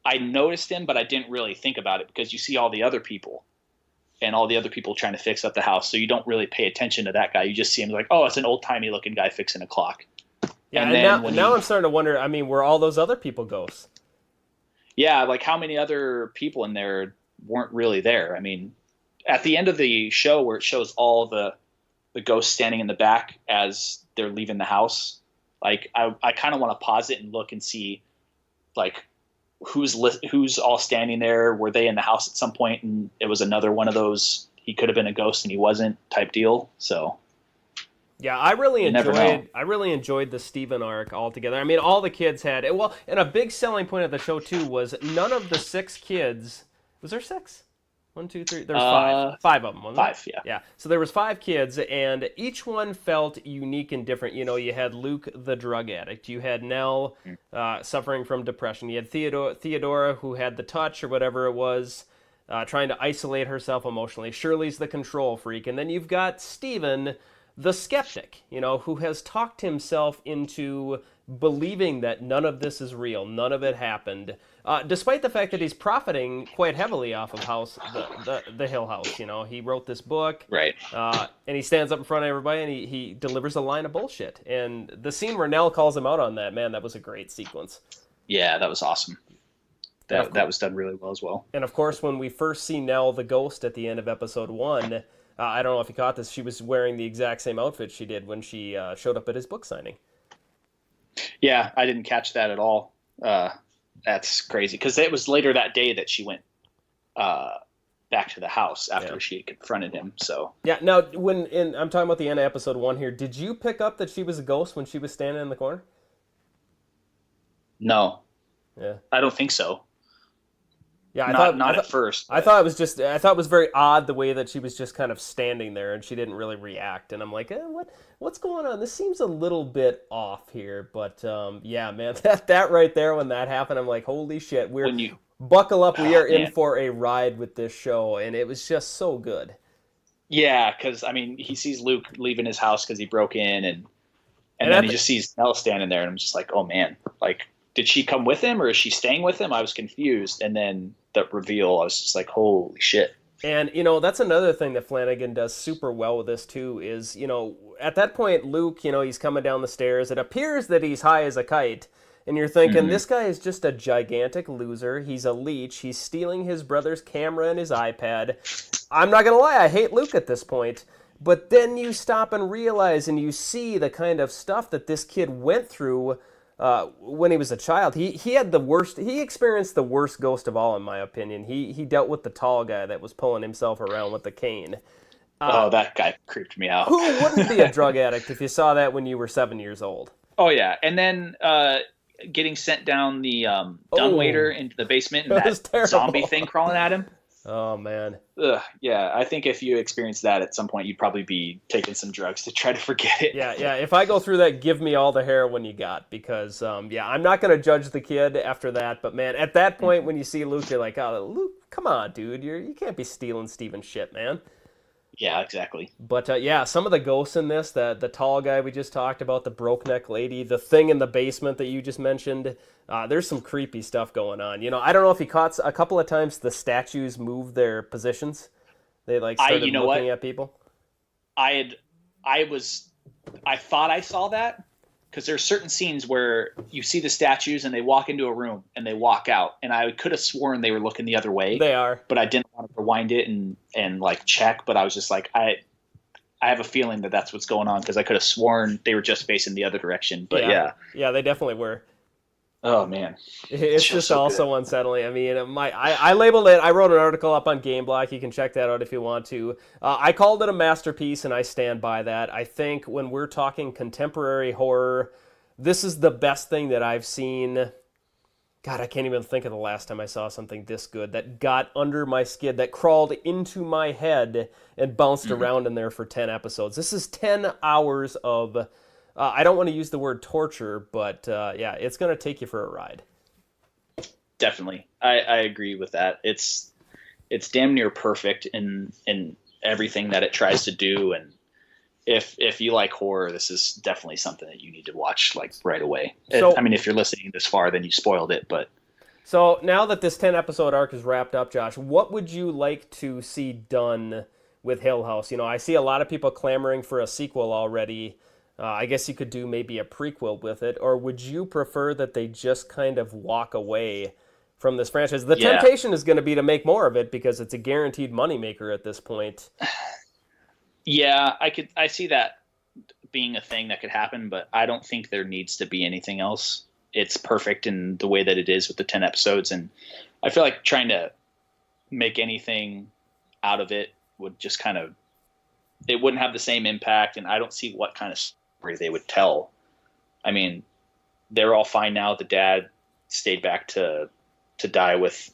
S2: I noticed him, but I didn't really think about it, because you see all the other people and all the other people trying to fix up the house. So you don't really pay attention to that guy. You just see him like, oh, it's an old timey looking guy fixing a clock.
S1: Yeah, and now I'm starting to wonder, I mean, were all those other people ghosts?
S2: Yeah, like how many other people in there weren't really there? I mean, at the end of the show, where it shows all the ghosts standing in the back as they're leaving the house, like I kind of want to pause it and look and see, like, who's all standing there. Were they in the house at some point, and it was another one of those, he could have been a ghost and he wasn't, type deal. So
S1: yeah, I really enjoyed the Steven arc altogether. I mean, all the kids had it. Well, and a big selling point of the show too was none of the 6 kids. Was there 6? 1, 2, 3. There's 5. 5 of them. Wasn't
S2: 5,
S1: there?
S2: yeah.
S1: Yeah. So there was 5 kids, and each one felt unique and different. You had Luke, the drug addict. You had Nell, suffering from depression. You had Theodora, who had the touch or whatever it was, trying to isolate herself emotionally. Shirley's the control freak, and then you've got Steven, the skeptic, who has talked himself into believing that none of this is real, none of it happened, despite the fact that he's profiting quite heavily off of the Hill House. He wrote this book,
S2: right,
S1: and he stands up in front of everybody and he delivers a line of bullshit. And the scene where Nell calls him out on that, man, that was a great sequence.
S2: Yeah, that was awesome. That was done really well as well.
S1: And of course, when we first see Nell the ghost at the end of episode 1, I don't know if you caught this, she was wearing the exact same outfit she did when she showed up at his book signing.
S2: Yeah, I didn't catch that at all. That's crazy, because it was later that day that she went back to the house after she had confronted him. So
S1: yeah, now I'm talking about the end of episode 1 here. Did you pick up that she was a ghost when she was standing in the corner?
S2: No.
S1: Yeah,
S2: I don't think so.
S1: Yeah,
S2: not at first.
S1: But I thought it was very odd the way that she was just kind of standing there and she didn't really react. And I'm like, what's going on? This seems a little bit off here. But yeah, man, that right there, when that happened, I'm like, holy shit, buckle up, we are in for a ride with this show, and it was just so good.
S2: Yeah, because I mean, he sees Luke leaving his house because he broke in, and then he just sees Nell standing there, and I'm just like, oh man, like, did she come with him or is she staying with him? I was confused, and then the reveal, I was just like, holy shit.
S1: And, that's another thing that Flanagan does super well with this, too, is, at that point, Luke, he's coming down the stairs. It appears that he's high as a kite, and you're thinking, this guy is just a gigantic loser. He's a leech. He's stealing his brother's camera and his iPad. I'm not going to lie, I hate Luke at this point. But then you stop and realize, and you see the kind of stuff that this kid went through when he was a child. He experienced the worst ghost of all, in my opinion. He dealt with the tall guy that was pulling himself around with the cane.
S2: That guy creeped me out.
S1: Who wouldn't be a drug addict if you saw that when you were 7 years old?
S2: Oh yeah, and then getting sent down the dumbwaiter into the basement, and that zombie thing crawling at him.
S1: Oh man.
S2: Ugh, yeah, I think if you experience that at some point, you'd probably be taking some drugs to try to forget it.
S1: Yeah. If I go through that, give me all the heroin you got, because I'm not going to judge the kid after that. But man, at that point when you see Luke, you're like, oh, Luke, come on, dude, you can't be stealing Steven's shit, man.
S2: Yeah, exactly.
S1: But some of the ghosts in this, the tall guy we just talked about, the broke neck lady, the thing in the basement that you just mentioned, there's some creepy stuff going on. I don't know if you caught a couple of times the statues move their positions. They started looking at people.
S2: I thought I saw that, because there's certain scenes where you see the statues and they walk into a room and they walk out, and I could have sworn they were looking the other way.
S1: They are,
S2: but I didn't want to rewind it and like check. But I was just like, I have a feeling that that's what's going on, because I could have sworn they were just facing the other direction. But
S1: yeah, they definitely were.
S2: Oh man,
S1: it's just so also good. Unsettling. I mean, I labeled it. I wrote an article up on Game Block. You can check that out if you want to. I called it a masterpiece, and I stand by that. I think when we're talking contemporary horror, this is the best thing that I've seen God, I can't even think of the last time I saw something this good that got under my skin, that crawled into my head and bounced around in there for 10 episodes. This is 10 hours of, I don't want to use the word torture, but yeah, it's going to take you for a ride.
S2: Definitely. I agree with that. It's damn near perfect in everything that it tries to do. And if you like horror, this is definitely something that you need to watch like right away.
S1: So,
S2: I mean, if you're listening this far, then you spoiled it. But
S1: so now that this 10 episode arc is wrapped up, Josh, what would you like to see done with Hill House? You know, I see a lot of people clamoring for a sequel already. I guess you could do maybe a prequel with it, or would you prefer that they just kind of walk away from this franchise? The temptation is going to be to make more of it because it's a guaranteed moneymaker at this point.
S2: Yeah, I see that being a thing that could happen, but I don't think there needs to be anything else. It's perfect in the way that it is with the 10 episodes, and I feel like trying to make anything out of it would just kind of, it wouldn't have the same impact, and I don't see what kind of story they would tell. I mean, they're all fine now. The dad stayed back to die with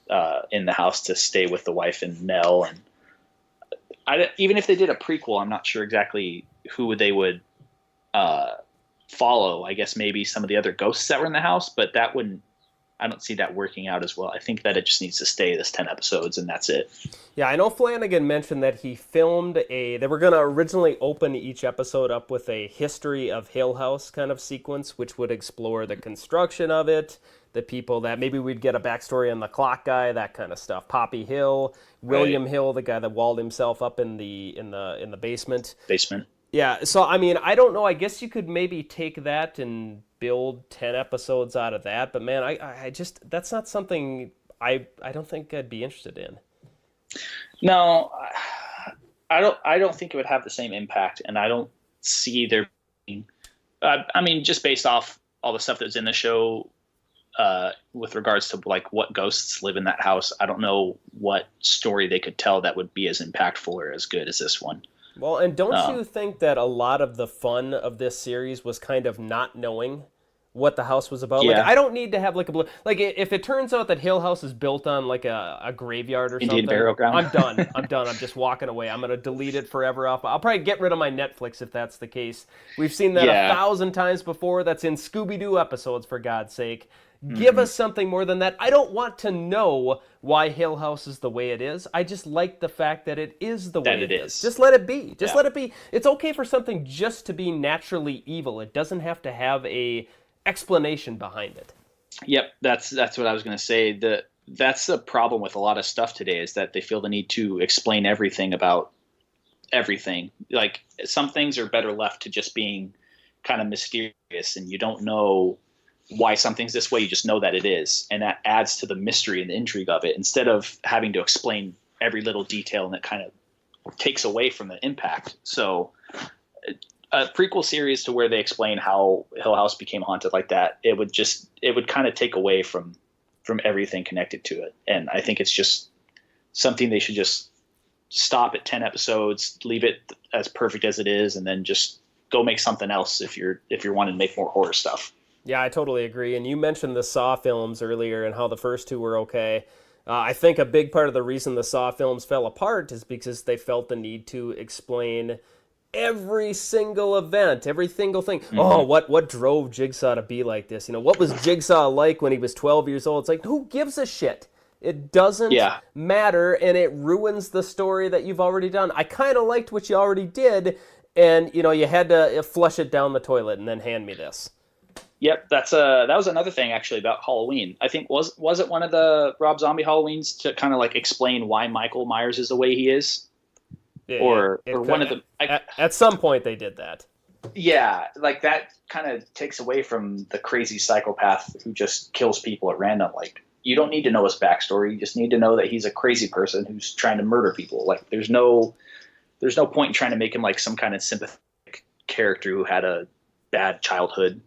S2: in the house to stay with the wife and Nell, and even if they did a prequel, I'm not sure exactly who they would follow. I guess maybe some of the other ghosts that were in the house, but that wouldn't. I don't see that working out as well. I think that it just needs to stay this 10 episodes, and that's it.
S1: Yeah, I know Flanagan mentioned that he filmed they were going to originally open each episode up with a history of Hill House kind of sequence, which would explore the construction of it, the people that maybe we'd get a backstory on the clock guy, that kind of stuff. Poppy Hill, William Hill, the guy that walled himself up in the basement. Yeah, so I mean, I don't know. I guess you could maybe take that and build 10 episodes out of that, but man, I just, that's not something I don't think I'd be interested in.
S2: No, I don't think it would have the same impact, and I don't see there being, I mean, just based off all the stuff that was in the show with regards to like what ghosts live in that house, I don't know what story they could tell that would be as impactful or as good as this one.
S1: Well, and don't you think that a lot of the fun of this series was kind of not knowing what the house was about?
S2: Yeah.
S1: Like, I don't need to have like if it turns out that Hill House is built on like a graveyard or
S2: Indian
S1: something,
S2: burial ground.
S1: I'm done. I'm just walking away. I'm gonna delete it forever off. I'll probably get rid of my Netflix if that's the case. We've seen that 1,000 times before. That's in Scooby-Doo episodes, for God's sake. Give us something more than that. I don't want to know why Hill House is the way it is. I just like the fact that it is the way it is. Just let it be. Just let it be. It's okay for something just to be naturally evil. It doesn't have to have a explanation behind it.
S2: Yep, that's what I was going to say. That's the problem with a lot of stuff today, is that they feel the need to explain everything about everything. Like, some things are better left to just being kind of mysterious, and you don't know why something's this way. You just know that it is, and that adds to the mystery and the intrigue of it, instead of having to explain every little detail, and it kind of takes away from the impact. So a prequel series to where they explain how Hill House became haunted like that, it would kind of take away from everything connected to it. And I think it's just something they should just stop at 10 episodes, leave it as perfect as it is, and then just go make something else if you're wanting to make more horror stuff.
S1: Yeah, I totally agree. And you mentioned the Saw films earlier and how the first two were okay. I think a big part of the reason the Saw films fell apart is because they felt the need to explain every single event, every single thing. Mm-hmm. Oh, what drove Jigsaw to be like this? You know, what was Jigsaw like when he was 12 years old? It's like, who gives a shit? It doesn't matter, and it ruins the story that you've already done. I kind of liked what you already did, and you know, you had to flush it down the toilet and then hand me this.
S2: Yep, that was another thing actually about Halloween. I think was it one of the Rob Zombie Halloweens to kind of like explain why Michael Myers is the way he is, or one of the
S1: at some point they did that.
S2: Yeah, like that kind of takes away from the crazy psychopath who just kills people at random. Like, you don't need to know his backstory. You just need to know that he's a crazy person who's trying to murder people. Like, there's no point in trying to make him like some kind of sympathetic character who had a bad childhood.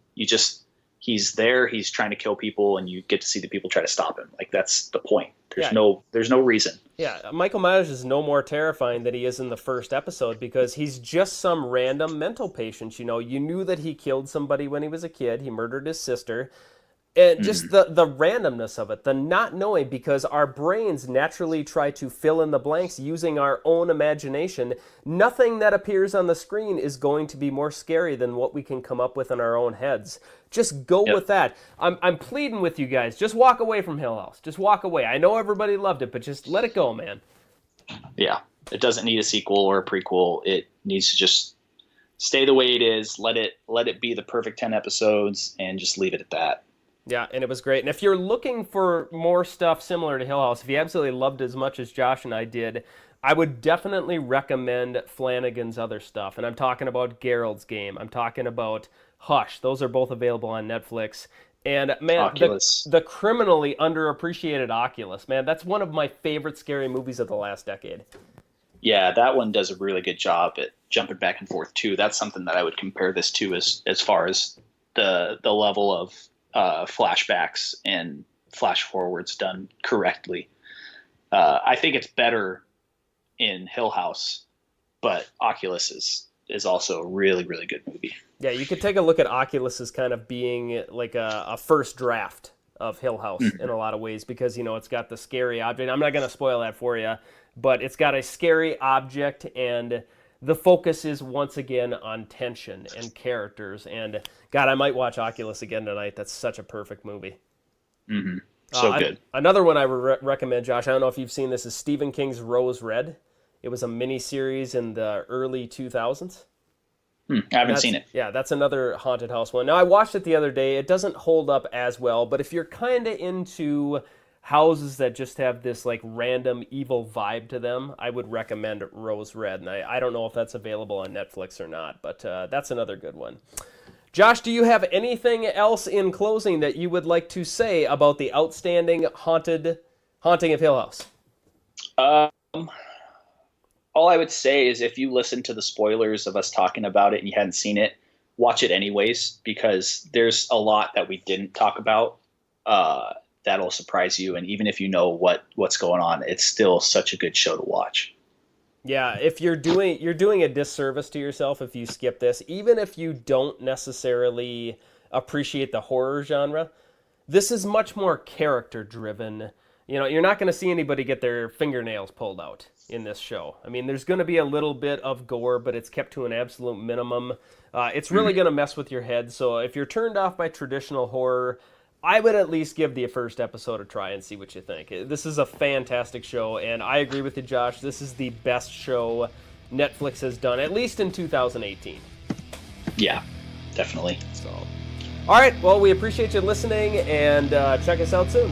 S2: He's there, he's trying to kill people, and you get to see the people try to stop him. Like, that's the point. There's no reason.
S1: Yeah, Michael Myers is no more terrifying than he is in the first episode, because he's just some random mental patient. You know, you knew that he killed somebody when he was a kid. He murdered his sister. And just the randomness of it, the not knowing, because our brains naturally try to fill in the blanks using our own imagination. Nothing that appears on the screen is going to be more scary than what we can come up with in our own heads. Just go with that. I'm pleading with you guys. Just walk away from Hill House. Just walk away. I know everybody loved it, but just let it go, man.
S2: Yeah. It doesn't need a sequel or a prequel. It needs to just stay the way it is. Let it be the perfect 10 episodes and just leave it at that.
S1: Yeah, and it was great. And if you're looking for more stuff similar to Hill House, if you absolutely loved it as much as Josh and I did, I would definitely recommend Flanagan's other stuff. And I'm talking about Gerald's Game. I'm talking about Hush. Those are both available on Netflix. And, man, the criminally underappreciated Oculus, man, that's one of my favorite scary movies of the last decade.
S2: Yeah, that one does a really good job at jumping back and forth, too. That's something that I would compare this to as far as the level of flashbacks and flash forwards done correctly. I think it's better in Hill House, but Oculus is also a really, really good movie. Yeah,
S1: you could take a look at Oculus as kind of being like a first draft of Hill House in a lot of ways, because, it's got the scary object. I'm not going to spoil that for you, but it's got a scary object, and the focus is once again on tension and characters. And God, I might watch Oculus again tonight. That's such a perfect movie.
S2: Mm-hmm. So good.
S1: Another one I would recommend, Josh, I don't know if you've seen this, is Stephen King's Rose Red. It was a mini-series in the early 2000s.
S2: I haven't seen it.
S1: Yeah, that's another haunted house one. Now, I watched it the other day. It doesn't hold up as well, but if you're kind of into houses that just have this like random evil vibe to them, I would recommend Rose Red. And I don't know if that's available on Netflix or not, but that's another good one. Josh, do you have anything else in closing that you would like to say about the outstanding Haunting of Hill House?
S2: All I would say is, if you listen to the spoilers of us talking about it and you hadn't seen it, watch it anyways, because there's a lot that we didn't talk about that'll surprise you. And even if you know what's going on, it's still such a good show to watch.
S1: Yeah, if you're doing a disservice to yourself if you skip this, even if you don't necessarily appreciate the horror genre. This is much more character driven. You're not going to see anybody get their fingernails pulled out in this show. I mean, there's going to be a little bit of gore, but it's kept to an absolute minimum. It's really going to mess with your head. So if you're turned off by traditional horror, I would at least give the first episode a try and see what you think. This is a fantastic show, and I agree with you, Josh. This is the best show Netflix has done, at least in 2018.
S2: Yeah, definitely.
S1: So, all right. Well, we appreciate you listening, and check us out soon.